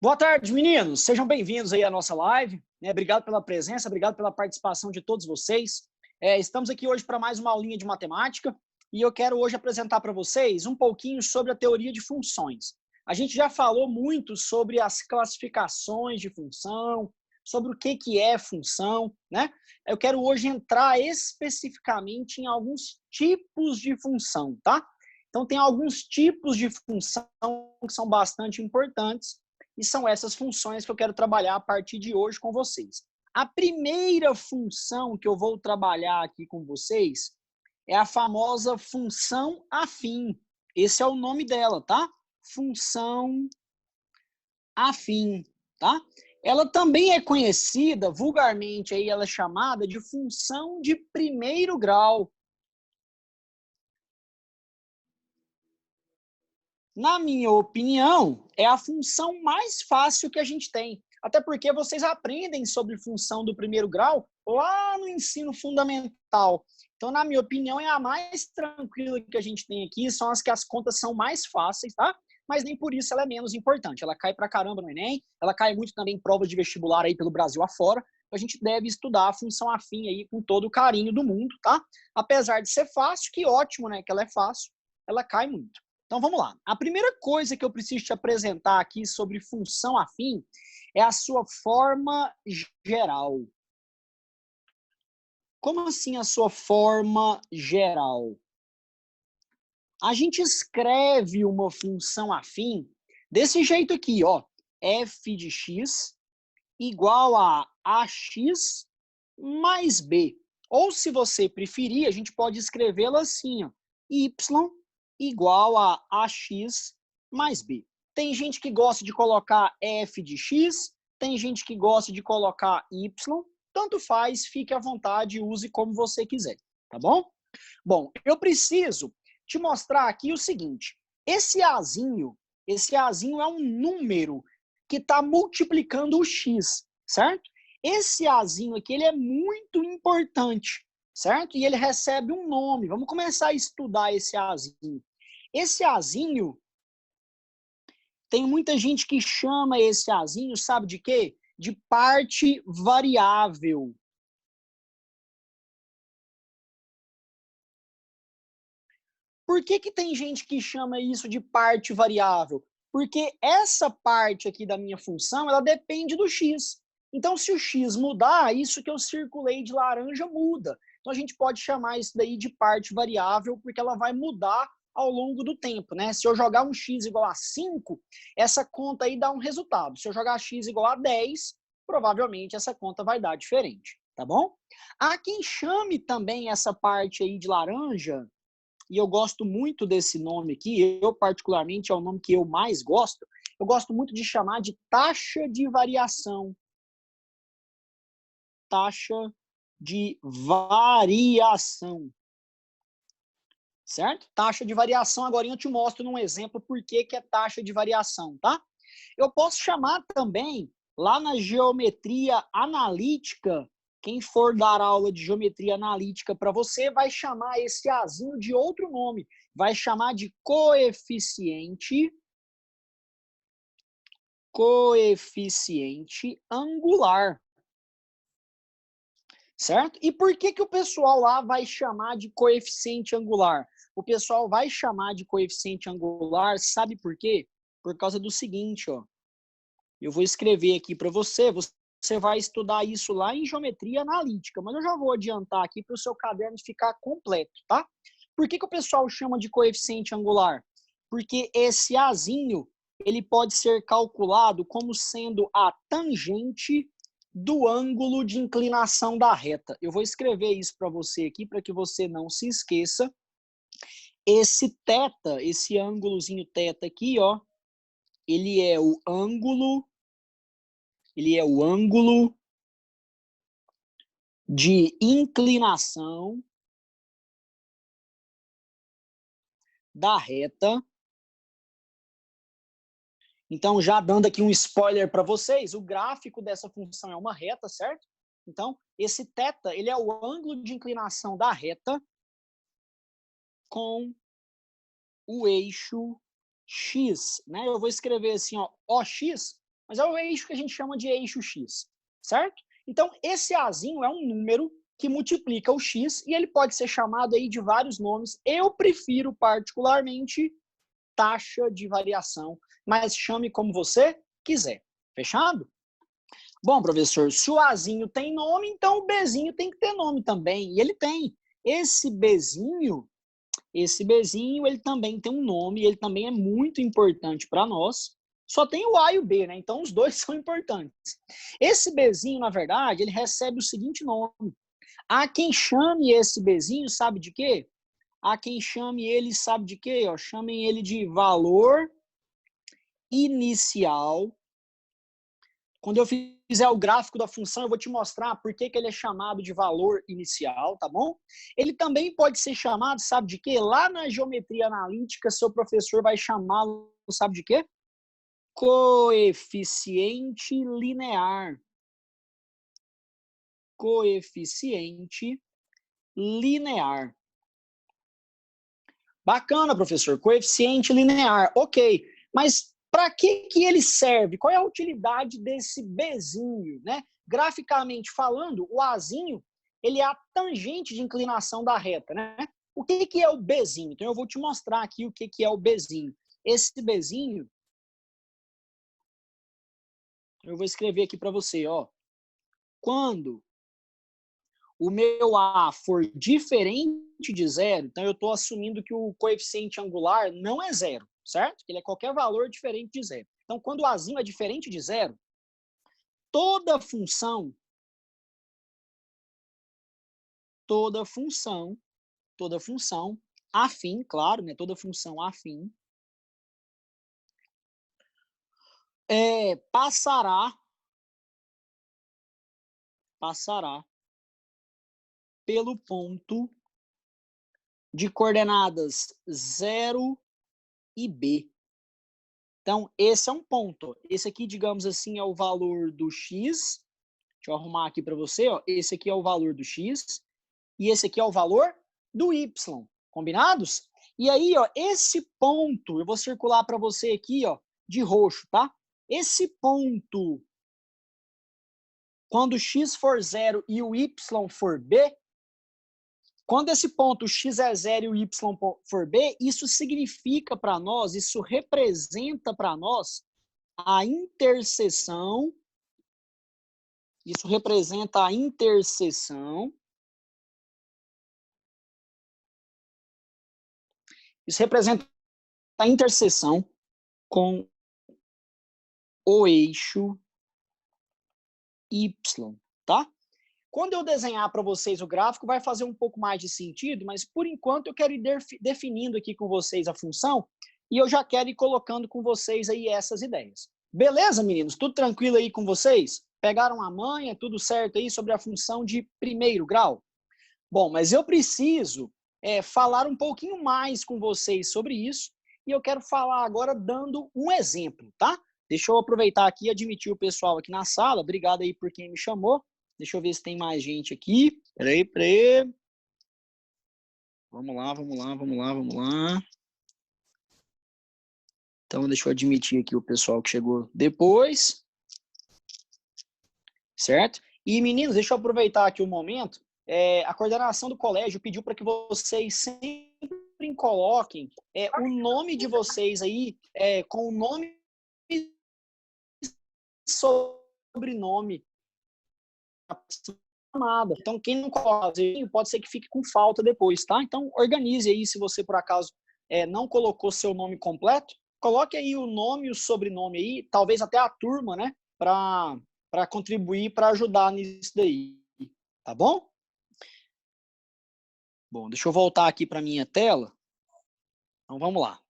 Boa tarde, meninos. Sejam bem-vindos aí à nossa live. Obrigado pela presença, obrigado pela participação de todos vocês. Estamos aqui hoje para mais uma aulinha de matemática e eu quero hoje apresentar para vocês um pouquinho sobre a teoria de funções. A gente já falou muito sobre as classificações de função, sobre o que é função, né? Eu quero hoje entrar especificamente em alguns tipos de função, tá? Então, tem alguns tipos de função que são bastante importantes e são essas funções que eu quero trabalhar a partir de hoje com vocês. A primeira função que eu vou trabalhar aqui com vocês é a famosa função afim. Esse é o nome dela, tá? Função afim, tá? Ela também é conhecida, vulgarmente aí ela é chamada de função de primeiro grau. Na minha opinião, é a função mais fácil que a gente tem. Até porque vocês aprendem sobre função do primeiro grau lá no ensino fundamental. Então, na minha opinião, é a mais tranquila que a gente tem aqui, são as que as contas são mais fáceis, tá? Mas nem por isso ela é menos importante. Ela cai pra caramba no Enem, ela cai muito também em provas de vestibular aí pelo Brasil afora. A gente deve estudar a função afim aí com todo o carinho do mundo, tá? Apesar de ser fácil, que ótimo, né? Que ela é fácil, ela cai muito. Então vamos lá. A primeira coisa que eu preciso te apresentar aqui sobre função afim é a sua forma geral. Como assim a sua forma geral? A gente escreve uma função afim desse jeito aqui, ó. F de x igual a ax mais b. Ou, se você preferir, a gente pode escrevê-la assim, ó. Y igual a ax mais b. Tem gente que gosta de colocar f de x, tem gente que gosta de colocar y, tanto faz, fique à vontade, use como você quiser, tá bom? Bom, eu preciso te mostrar aqui o seguinte, esse Azinho é um número que está multiplicando o x, certo? Esse Azinho aqui, ele é muito importante, certo? E ele recebe um nome. Vamos começar a estudar esse Azinho. Esse Azinho, tem muita gente que chama esse Azinho, sabe de quê? De parte variável. Por que tem gente que chama isso de parte variável? Porque essa parte aqui da minha função, ela depende do x. Então, se o x mudar, isso que eu circulei de laranja muda. Então, a gente pode chamar isso daí de parte variável, porque ela vai mudar ao longo do tempo, né? Se eu jogar um x igual a 5, essa conta aí dá um resultado. Se eu jogar x igual a 10, provavelmente essa conta vai dar diferente, tá bom? Há quem chame também essa parte aí de laranja, e eu gosto muito desse nome aqui, eu particularmente é o nome que eu mais gosto, eu gosto muito de chamar de taxa de variação. Taxa de variação. Certo? Taxa de variação, agora eu te mostro num exemplo por que é taxa de variação, tá? Eu posso chamar também, lá na geometria analítica, quem for dar aula de geometria analítica para você, vai chamar esse Azinho de outro nome. Vai chamar de coeficiente angular. Certo? E por que o pessoal lá vai chamar de coeficiente angular? O pessoal vai chamar de coeficiente angular, sabe por quê? Por causa do seguinte, ó. Eu vou escrever aqui para você, você vai estudar isso lá em geometria analítica, mas eu já vou adiantar aqui para o seu caderno ficar completo, tá? Por que o pessoal chama de coeficiente angular? Porque esse Azinho, ele pode ser calculado como sendo a tangente do ângulo de inclinação da reta. Eu vou escrever isso para você aqui, para que você não se esqueça. Esse θ, esse ângulozinho θ aqui, ó, ele é o ângulo de inclinação da reta. Então, já dando aqui um spoiler para vocês, o gráfico dessa função é uma reta, certo? Então, esse θ, ele é o ângulo de inclinação da reta com o eixo x, né? Eu vou escrever assim, ó, OX, mas é o eixo que a gente chama de eixo x, certo? Então, esse azinho é um número que multiplica o x e ele pode ser chamado aí de vários nomes. Eu prefiro particularmente taxa de variação, mas chame como você quiser. Fechado? Bom, professor, se o azinho tem nome, então o bzinho tem que ter nome também. E ele tem. Esse bzinho, ele também tem um nome, ele também é muito importante para nós. Só tem o A e o B, né? Então os dois são importantes. Esse bzinho, na verdade, ele recebe o seguinte nome. Há quem chame esse bzinho, sabe de quê? Há quem chame ele, sabe de quê? Ó, chamem ele de valor inicial. Quando eu fizer o gráfico da função, eu vou te mostrar por que ele é chamado de valor inicial, tá bom? Ele também pode ser chamado, sabe de quê? Lá na geometria analítica, seu professor vai chamá-lo, sabe de quê? Coeficiente linear. Coeficiente linear. Bacana, professor. Coeficiente linear. Ok. Mas para que ele serve? Qual é a utilidade desse Bzinho, né? Graficamente falando, o Azinho, ele é a tangente de inclinação da reta, né? O que é o Bzinho? Então eu vou te mostrar aqui o que é o Bzinho. Esse Bzinho, eu vou escrever aqui para você, ó. Quando o meu A for diferente de zero, então eu estou assumindo que o coeficiente angular não é zero, certo? Ele é qualquer valor diferente de zero. Então, quando o Azinho é diferente de zero, toda função afim, claro, né? Toda função afim passará pelo ponto de coordenadas 0 e B. Então, esse é um ponto. Esse aqui, digamos assim, é o valor do x. Deixa eu arrumar aqui para você. Ó. Esse aqui é o valor do x. E esse aqui é o valor do y. Combinados? E aí, ó, esse ponto, eu vou circular para você aqui, ó, de roxo, tá? Esse ponto, quando o x for 0 e o y for b, quando esse ponto x é 0 e o y for b, isso significa para nós, isso representa para nós a interseção, isso representa a interseção, isso representa a interseção com o eixo y, tá? Quando eu desenhar para vocês o gráfico, vai fazer um pouco mais de sentido, mas por enquanto eu quero ir definindo aqui com vocês a função e eu já quero ir colocando com vocês aí essas ideias. Beleza, meninos? Tudo tranquilo aí com vocês? Pegaram a manha, tudo certo aí sobre a função de primeiro grau? Bom, mas eu preciso falar um pouquinho mais com vocês sobre isso e eu quero falar agora dando um exemplo, tá? Deixa eu aproveitar aqui e admitir o pessoal aqui na sala. Obrigado aí por quem me chamou. Deixa eu ver se tem mais gente aqui. Peraí. Vamos lá. Então, deixa eu admitir aqui o pessoal que chegou depois. Certo? E, meninos, deixa eu aproveitar aqui o momento. A coordenação do colégio pediu para que vocês sempre coloquem o nome de vocês aí com o nome e sobrenome. Então, quem não coloca, pode ser que fique com falta depois, tá? Então, organize aí, se você, por acaso, não colocou seu nome completo, coloque aí o nome e o sobrenome aí, talvez até a turma, né? Para contribuir, para ajudar nisso daí, tá bom? Bom, deixa eu voltar aqui para minha tela. Então, vamos lá.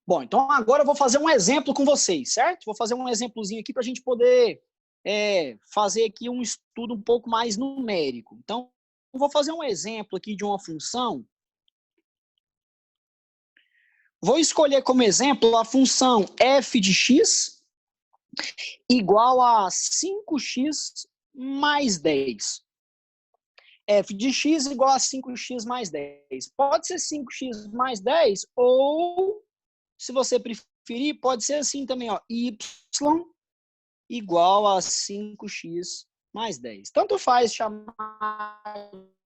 Bom, então agora eu vou fazer um exemplo com vocês, certo? Vou fazer um exemplozinho aqui para a gente poder fazer aqui um estudo um pouco mais numérico. Então, eu vou fazer um exemplo aqui de uma função. Vou escolher como exemplo a função f de x igual a 5x mais 10. F de x igual a 5x mais 10. Pode ser 5x mais 10 ou se você preferir, pode ser assim também, ó, y igual a 5x mais 10. Tanto faz chamar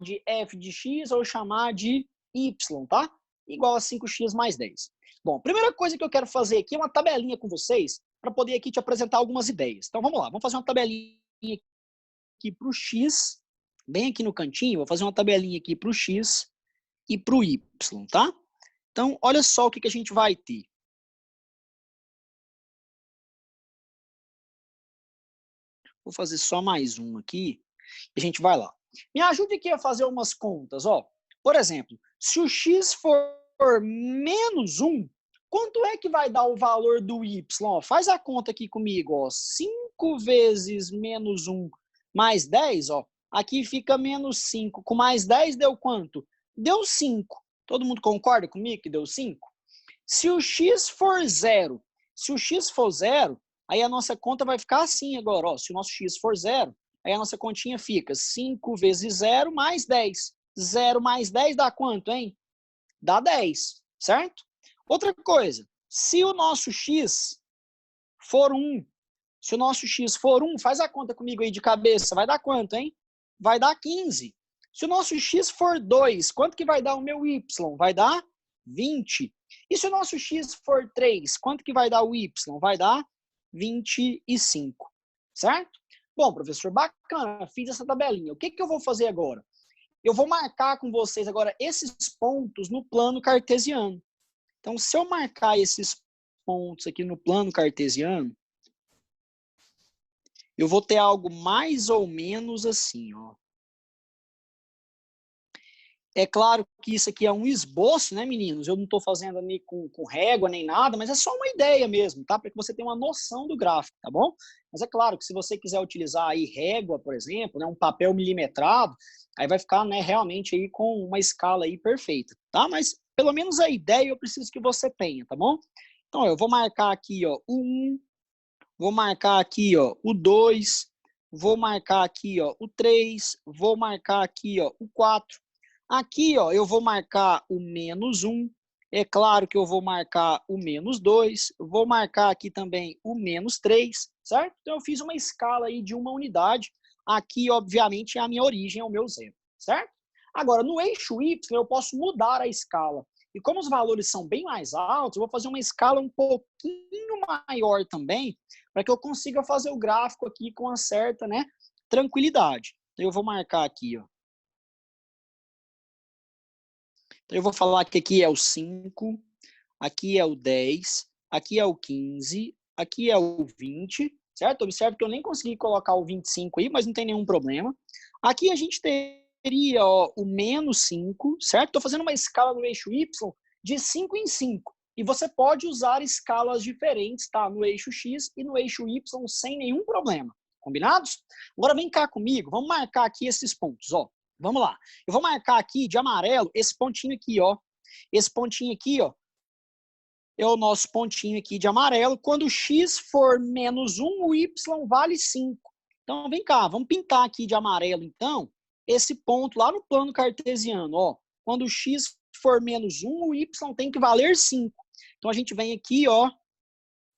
de f de x ou chamar de y, tá? Igual a 5x mais 10. Bom, primeira coisa que eu quero fazer aqui é uma tabelinha com vocês para poder aqui te apresentar algumas ideias. Então vamos lá, vamos fazer uma tabelinha aqui para o x, bem aqui no cantinho, vou fazer uma tabelinha aqui para o x e para o y, tá? Então, olha só o que a gente vai ter. Vou fazer só mais um aqui e a gente vai lá. Me ajude aqui a fazer umas contas, ó. Por exemplo, se o x for menos 1, quanto é que vai dar o valor do y? Ó, faz a conta aqui comigo, ó. 5 vezes menos 1 mais 10, ó. Aqui fica menos 5. Com mais 10 deu quanto? Deu 5. Todo mundo concorda comigo que deu 5? Se o x for 0, aí a nossa conta vai ficar assim agora, ó. Se o nosso x for 0, aí a nossa continha fica 5 vezes 0 mais 10. 0 mais 10 dá quanto, hein? Dá 10, certo? Outra coisa, se o nosso x for 1, faz a conta comigo aí de cabeça, vai dar quanto, hein? Vai dar 15. Se o nosso x for 2, quanto que vai dar o meu y? Vai dar 20. E se o nosso x for 3, quanto que vai dar o y? Vai dar 25, certo? Bom, professor, bacana, fiz essa tabelinha. O que eu vou fazer agora? Eu vou marcar com vocês agora esses pontos no plano cartesiano. Então, se eu marcar esses pontos aqui no plano cartesiano, eu vou ter algo mais ou menos assim, ó. É claro que isso aqui é um esboço, né, meninos? Eu não estou fazendo ali com régua nem nada, mas é só uma ideia mesmo, tá? Para que você tenha uma noção do gráfico, tá bom? Mas é claro que se você quiser utilizar aí régua, por exemplo, né, um papel milimetrado, aí vai ficar, né, realmente aí com uma escala aí perfeita, tá? Mas pelo menos a ideia eu preciso que você tenha, tá bom? Então, eu vou marcar aqui, ó, o 1, vou marcar aqui, ó, o 2, vou marcar aqui, ó, o 3, vou marcar aqui, ó, o 4. Aqui, ó, eu vou marcar o menos 1. É claro que eu vou marcar o menos 2. Vou marcar aqui também o menos 3, certo? Então, eu fiz uma escala aí de uma unidade. Aqui, obviamente, é a minha origem, é o meu zero, certo? Agora, no eixo Y, eu posso mudar a escala. E como os valores são bem mais altos, eu vou fazer uma escala um pouquinho maior também, para que eu consiga fazer o gráfico aqui com uma certa, né, tranquilidade. Então, eu vou marcar aqui, ó. Então, eu vou falar que aqui é o 5, aqui é o 10, aqui é o 15, aqui é o 20, certo? Observe que eu nem consegui colocar o 25 aí, mas não tem nenhum problema. Aqui a gente teria, ó, o menos 5, certo? Estou fazendo uma escala no eixo Y de 5 em 5. E você pode usar escalas diferentes, tá? No eixo X e no eixo Y sem nenhum problema. Combinados? Agora vem cá comigo, vamos marcar aqui esses pontos, ó. Vamos lá. Eu vou marcar aqui de amarelo esse pontinho aqui, ó. Esse pontinho aqui, ó, é o nosso pontinho aqui de amarelo. Quando o x for menos 1, o y vale 5. Então, vem cá, vamos pintar aqui de amarelo, então, esse ponto lá no plano cartesiano, ó. Quando o x for menos 1, o y tem que valer 5. Então, a gente vem aqui, ó,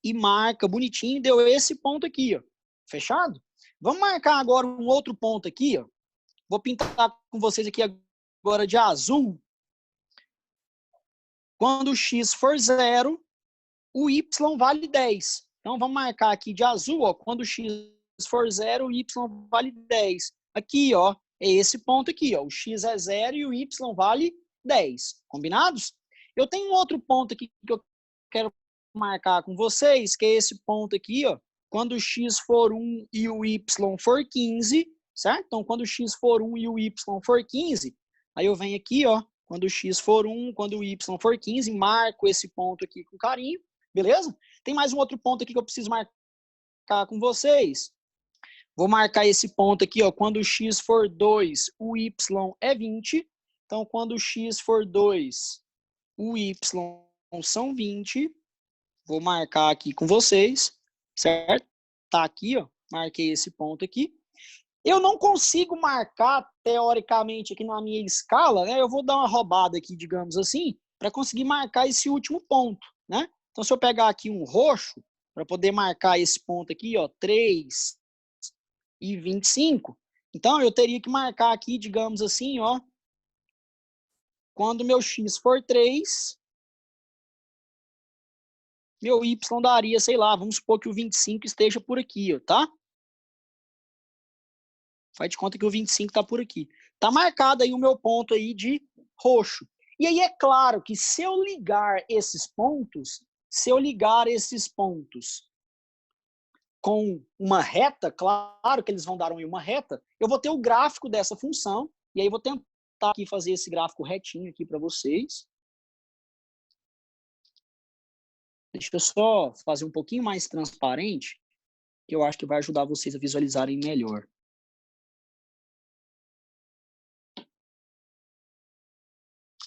e marca bonitinho, deu esse ponto aqui, ó. Fechado? Vamos marcar agora um outro ponto aqui, ó. Vou pintar com vocês aqui agora de azul. Quando o x for 0, o y vale 10. Então, vamos marcar aqui de azul, ó. Quando o x for 0, o y vale 10. Aqui, ó, é esse ponto aqui, ó. O x é 0 e o y vale 10. Combinados? Eu tenho um outro ponto aqui que eu quero marcar com vocês, que é esse ponto aqui, ó. Quando o x for 1 e o y for 15, certo? Então, quando o x for 1 e o y for 15, aí eu venho aqui, ó. Quando o x for 1, quando o y for 15, marco esse ponto aqui com carinho. Beleza? Tem mais um outro ponto aqui que eu preciso marcar com vocês. Vou marcar esse ponto aqui, ó. Quando o x for 2, o y é 20. Então, quando o x for 2, o y são 20. Vou marcar aqui com vocês, certo? Tá aqui, ó. Marquei esse ponto aqui. Eu não consigo marcar, teoricamente, aqui na minha escala, né? Eu vou dar uma roubada aqui, digamos assim, para conseguir marcar esse último ponto, né? Então, se eu pegar aqui um roxo, para poder marcar esse ponto aqui, ó, 3 e 25, então eu teria que marcar aqui, digamos assim, ó, quando meu x for 3, meu y daria, sei lá, vamos supor que o 25 esteja por aqui, ó, tá? Faz de conta que o 25 está por aqui. Tá marcado aí o meu ponto aí de roxo. E aí é claro que se eu ligar esses pontos com uma reta, claro que eles vão dar uma reta, eu vou ter o gráfico dessa função, e aí eu vou tentar aqui fazer esse gráfico retinho aqui para vocês. Deixa eu só fazer um pouquinho mais transparente, que eu acho que vai ajudar vocês a visualizarem melhor.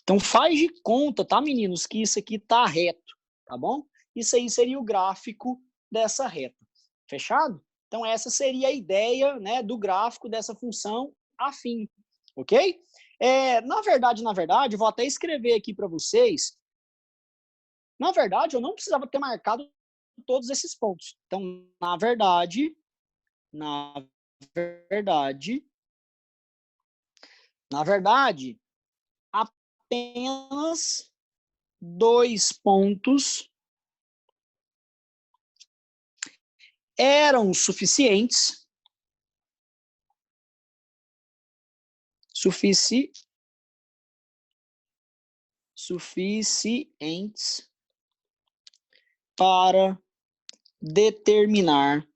Então faz de conta, tá, meninos, que isso aqui tá reto, tá bom? Isso aí seria o gráfico dessa reta. Fechado? Então essa seria a ideia, né, do gráfico dessa função afim, ok? Na verdade, eu vou até escrever aqui para vocês. Na verdade, eu não precisava ter marcado todos esses pontos. Então, na verdade, apenas 2 pontos eram suficientes para determinar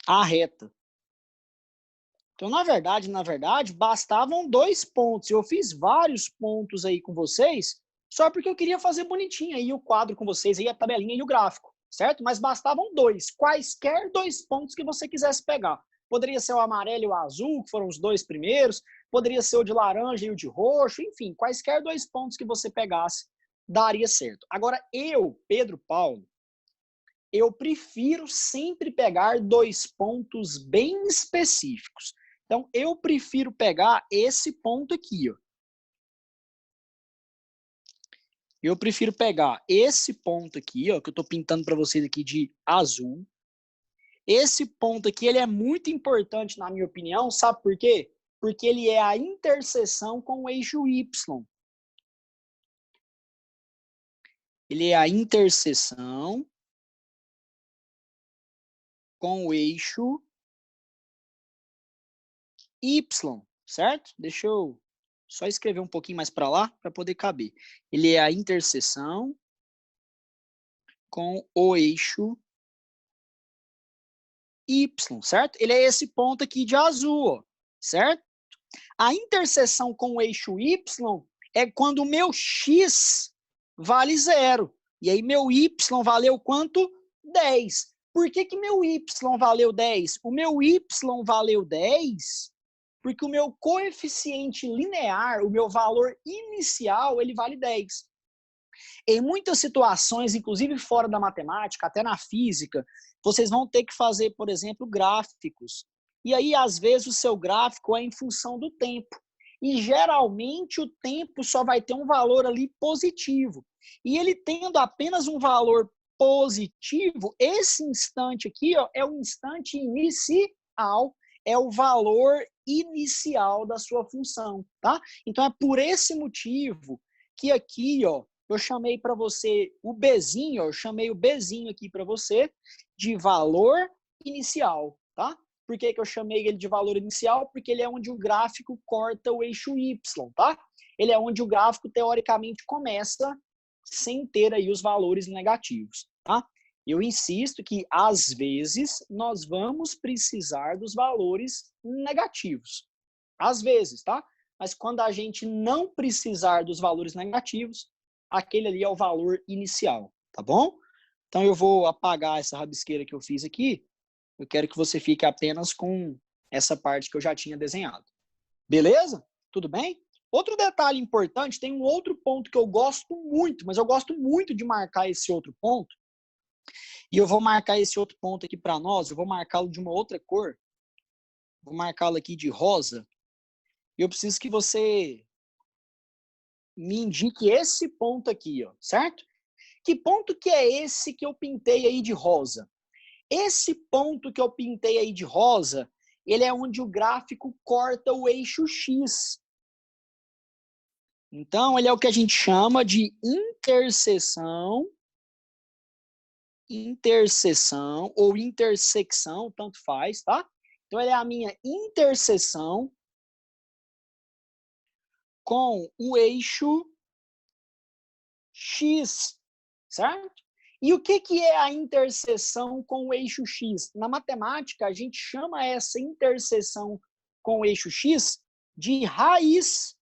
a reta. Então, na verdade, bastavam 2 pontos. Eu fiz vários pontos aí com vocês, só porque eu queria fazer bonitinho aí o quadro com vocês, aí a tabelinha e o gráfico, certo? Mas bastavam 2, quaisquer 2 pontos que você quisesse pegar. Poderia ser o amarelo e o azul, que foram os 2 primeiros, poderia ser o de laranja e o de roxo, enfim, quaisquer 2 pontos que você pegasse, daria certo. Agora, eu, Pedro Paulo, eu prefiro sempre pegar 2 pontos bem específicos. Então, eu prefiro pegar esse ponto aqui, ó. Eu prefiro pegar esse ponto aqui, ó, que eu estou pintando para vocês aqui de azul. Esse ponto aqui, ele é muito importante, na minha opinião, sabe por quê? Porque ele é a interseção com o eixo Y. Ele é a interseção com o eixo Y, certo? Deixa eu só escrever um pouquinho mais para lá, para poder caber. Ele é a interseção com o eixo Y, certo? Ele é esse ponto aqui de azul, ó, certo? A interseção com o eixo Y é quando o meu X vale 0. E aí meu Y valeu quanto? 10. Por que meu Y valeu 10? O meu Y valeu 10 porque o meu coeficiente linear, o meu valor inicial, ele vale 10. Em muitas situações, inclusive fora da matemática, até na física, vocês vão ter que fazer, por exemplo, gráficos. E aí, às vezes, o seu gráfico é em função do tempo. E geralmente o tempo só vai ter um valor ali positivo. E ele tendo apenas um valor positivo, esse instante aqui, ó, é o instante inicial, é o valor inicial da sua função, tá? Então é por esse motivo que aqui, ó, eu chamei para você o Bzinho, eu chamei o Bzinho aqui para você de valor inicial, tá? Por que eu chamei ele de valor inicial? Porque ele é onde o gráfico corta o eixo Y, tá? Ele é onde o gráfico, teoricamente, começa sem ter aí os valores negativos, tá? Eu insisto que, às vezes, nós vamos precisar dos valores negativos. Às vezes, tá? Mas quando a gente não precisar dos valores negativos, aquele ali é o valor inicial, tá bom? Então eu vou apagar essa rabisqueira que eu fiz aqui. Eu quero que você fique apenas com essa parte que eu já tinha desenhado. Beleza? Tudo bem? Outro detalhe importante, tem um outro ponto que eu gosto muito, mas eu gosto muito de marcar esse outro ponto. E eu vou marcar esse outro ponto aqui para nós, eu vou marcá-lo de uma outra cor. Vou marcá-lo aqui de rosa. E eu preciso que você me indique esse ponto aqui, ó, certo? Que ponto que é esse que eu pintei aí de rosa? Esse ponto que eu pintei aí de rosa, ele é onde o gráfico corta o eixo X. Então, ele é o que a gente chama de interseção ou intersecção, tanto faz, tá? Então, ele é a minha interseção com o eixo X, certo? E o que é a interseção com o eixo X? Na matemática, a gente chama essa interseção com o eixo X de raiz.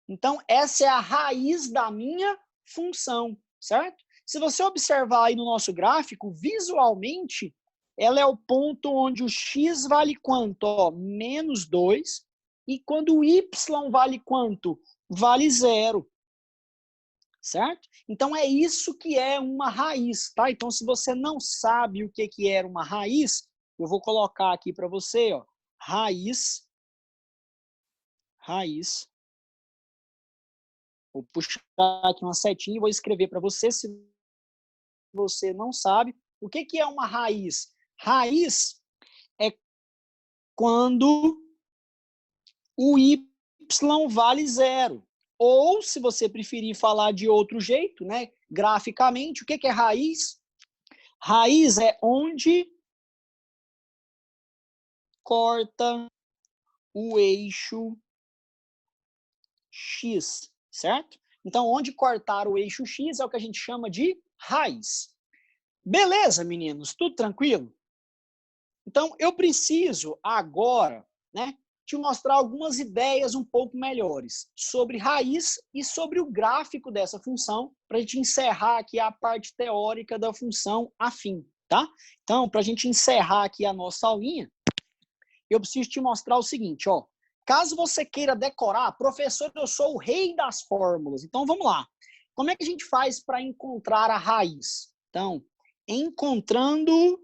Então, essa é a raiz da minha função, certo? Se você observar aí no nosso gráfico, visualmente, ela é o ponto onde o x vale quanto? Ó, menos 2. E quando o y vale quanto? Vale 0. Certo? Então, é isso que é uma raiz, tá? Então, se você não sabe o que era uma raiz, eu vou colocar aqui para você, ó, raiz. Vou puxar aqui uma setinha e vou escrever para você, se você não sabe. O que é uma raiz? Raiz é quando o y vale 0. Ou, se você preferir falar de outro jeito, né, graficamente, o que é raiz? Raiz é onde corta o eixo X, certo? Então, onde cortar o eixo X é o que a gente chama de raiz. Beleza, meninos? Tudo tranquilo? Então, eu preciso agora, né, te mostrar algumas ideias um pouco melhores sobre raiz e sobre o gráfico dessa função, para a gente encerrar aqui a parte teórica da função afim, tá? Então, para a gente encerrar aqui a nossa aulinha, eu preciso te mostrar o seguinte, ó. Caso você queira decorar, professor, eu sou o rei das fórmulas. Então, vamos lá. Como é que a gente faz para encontrar a raiz? Então, encontrando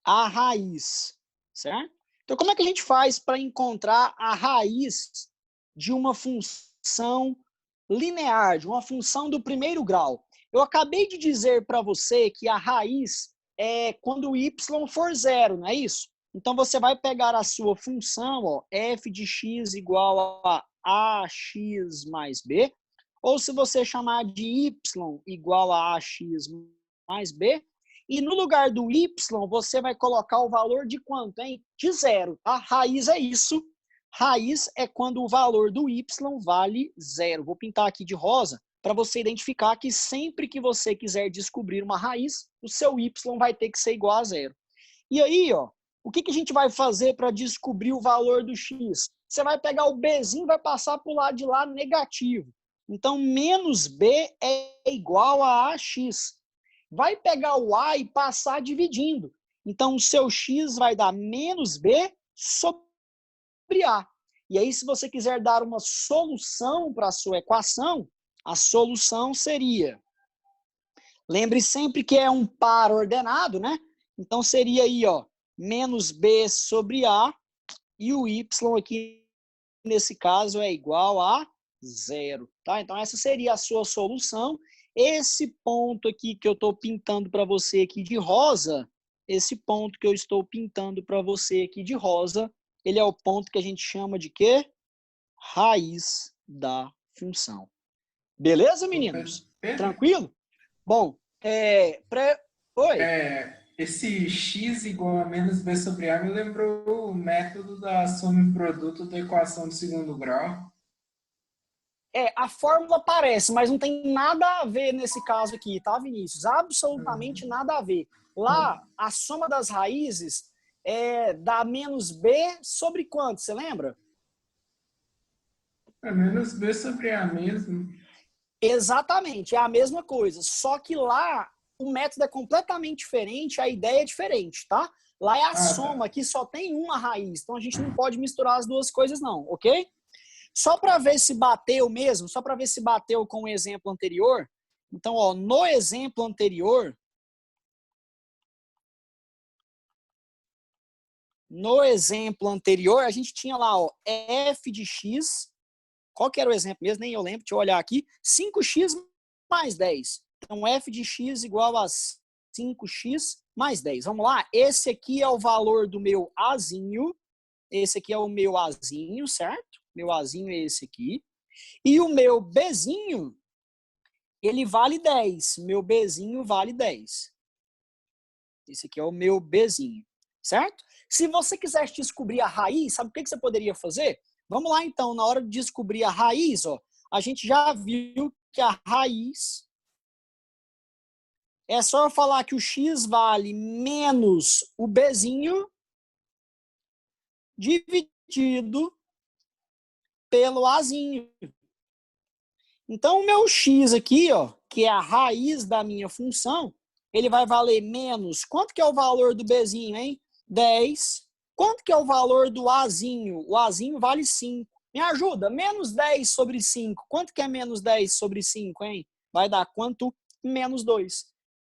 a raiz, certo? Então, como é que a gente faz para encontrar a raiz de uma função linear, de uma função do primeiro grau? Eu acabei de dizer para você que a raiz é quando o y for 0, não é isso? Então, você vai pegar a sua função, ó, f de x igual a ax mais b, ou se você chamar de y igual a ax mais b, e no lugar do y, você vai colocar o valor de quanto, hein? De 0. A raiz é isso. Raiz é quando o valor do y vale 0. Vou pintar aqui de rosa para você identificar que sempre que você quiser descobrir uma raiz, o seu y vai ter que ser igual a 0. E aí, ó, o que a gente vai fazer para descobrir o valor do x? Você vai pegar o bzinho e vai passar para o lado de lá negativo. Então, menos b é igual a ax. Vai pegar o a e passar dividindo. Então, o seu x vai dar menos b sobre a. E aí, se você quiser dar uma solução para a sua equação, a solução seria... Lembre sempre que é um par ordenado, né? Então, seria aí, ó, menos b sobre a, e o y aqui, nesse caso, é igual a 0, tá? Então, essa seria a sua solução. Esse ponto aqui que eu estou pintando para você aqui de rosa, esse ponto que eu estou pintando para você aqui de rosa, ele é o ponto que a gente chama de quê? Raiz da função. Beleza, meninos? Pedro, Tranquilo? Bom, Oi? esse x igual a menos b sobre a me lembrou o método da soma e produto da equação de segundo grau. A fórmula parece, mas não tem nada a ver nesse caso aqui, tá, Vinícius? Absolutamente nada a ver. Lá, a soma das raízes dá menos b sobre quanto, você lembra? É menos b sobre a mesmo. Exatamente, é a mesma coisa. Só que lá, o método é completamente diferente, a ideia é diferente, tá? Lá é a Tá. soma, que só tem uma raiz. Então, a gente não pode misturar as duas coisas, não, ok? Só para ver se bateu mesmo, só para ver se bateu com o exemplo anterior. Então, ó, no exemplo anterior, no exemplo anterior, a gente tinha lá, ó, f de x. Qual que era o exemplo mesmo? Nem eu lembro. Deixa eu olhar aqui. 5x mais 10. Então, f de x igual a 5x mais 10. Vamos lá? Esse aqui é o valor do meu azinho. Esse aqui é o meu azinho, certo? Meu azinho é esse aqui. E o meu bzinho, ele vale 10. Meu bzinho vale 10. Esse aqui é o meu bzinho, certo? Se você quisesse descobrir a raiz, sabe o que você poderia fazer? Vamos lá, então, na hora de descobrir a raiz, ó, a gente já viu que a raiz é só eu falar que o x vale menos o bzinho dividido pelo azinho. Então, o meu x aqui, ó, que é a raiz da minha função, ele vai valer menos. Quanto que é o valor do bzinho, hein? 10. Quanto que é o valor do azinho? O azinho vale 5. Me ajuda, menos 10 sobre 5. Quanto que é menos 10 sobre 5, hein? Vai dar quanto? Menos 2.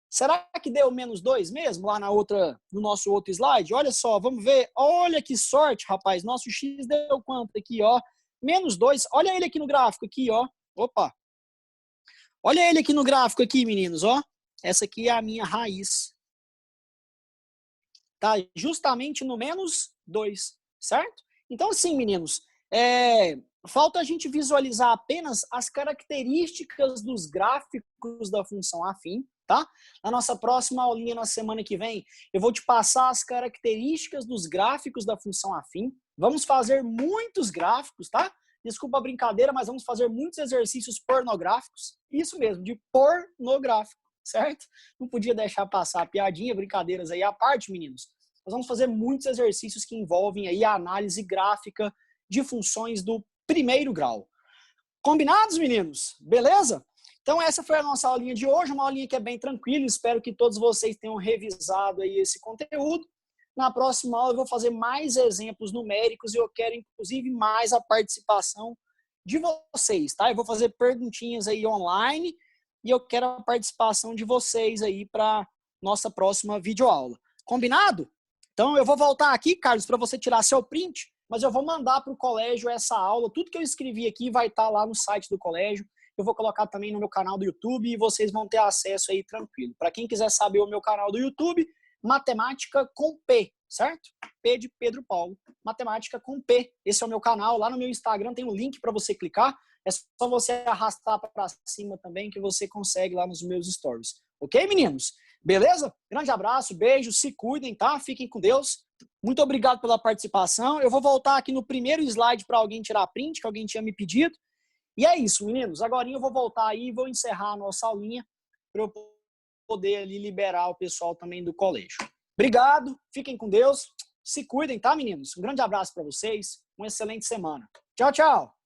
Será que deu menos 2 mesmo lá no nosso outro slide? Olha só, vamos ver. Olha que sorte, rapaz. Nosso x deu quanto aqui, ó? Menos 2. Olha ele aqui no gráfico, aqui, ó. Opa. Olha ele aqui no gráfico, aqui, meninos, ó. Essa aqui é a minha raiz. Tá justamente no menos 2, certo? Então, assim, meninos, falta a gente visualizar apenas as características dos gráficos da função afim, tá? Na nossa próxima aulinha, na semana que vem, eu vou te passar as características dos gráficos da função afim. Vamos fazer muitos gráficos, tá? Desculpa a brincadeira, mas vamos fazer muitos exercícios pornográficos. Isso mesmo, de pornográfico, certo? Não podia deixar passar a piadinha, brincadeiras aí à parte, meninos. Nós vamos fazer muitos exercícios que envolvem aí a análise gráfica de funções do primeiro grau. Combinados, meninos? Beleza? Então essa foi a nossa aulinha de hoje, uma aulinha que é bem tranquila, espero que todos vocês tenham revisado aí esse conteúdo. Na próxima aula eu vou fazer mais exemplos numéricos e eu quero inclusive mais a participação de vocês, tá? Eu vou fazer perguntinhas aí online e eu quero a participação de vocês aí para nossa próxima videoaula. Combinado? Então eu vou voltar aqui, Carlos, para você tirar seu print, mas eu vou mandar para o colégio essa aula. Tudo que eu escrevi aqui vai estar lá no site do colégio. Eu vou colocar também no meu canal do YouTube e vocês vão ter acesso aí tranquilo. Para quem quiser saber o meu canal do YouTube, Matemática com P, certo? P de Pedro Paulo. Matemática com P. Esse é o meu canal. Lá no meu Instagram tem um link para você clicar. É só você arrastar para cima também que você consegue lá nos meus stories. Ok, meninos? Beleza? Grande abraço, beijo, se cuidem, tá? Fiquem com Deus. Muito obrigado pela participação. Eu vou voltar aqui no primeiro slide para alguém tirar print, que alguém tinha me pedido. E é isso, meninos. Agora eu vou voltar aí e vou encerrar a nossa aulinha para eu poder ali liberar o pessoal também do colégio. Obrigado, fiquem com Deus. Se cuidem, tá, meninos? Um grande abraço para vocês. Uma excelente semana. Tchau, tchau.